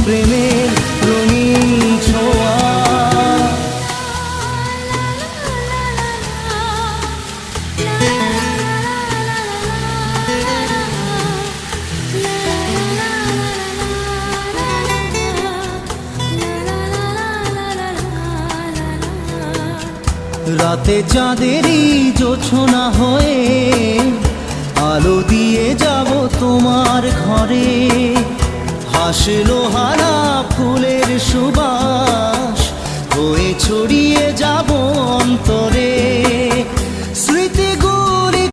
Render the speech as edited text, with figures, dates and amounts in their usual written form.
প্রেমের রঙিন ছোঁয়া। রাতে চাঁদেরই জোছনা হয়ে আলো দিয়ে যাব তোমার ঘরে। হাসলো হারা ফুলের সুবাস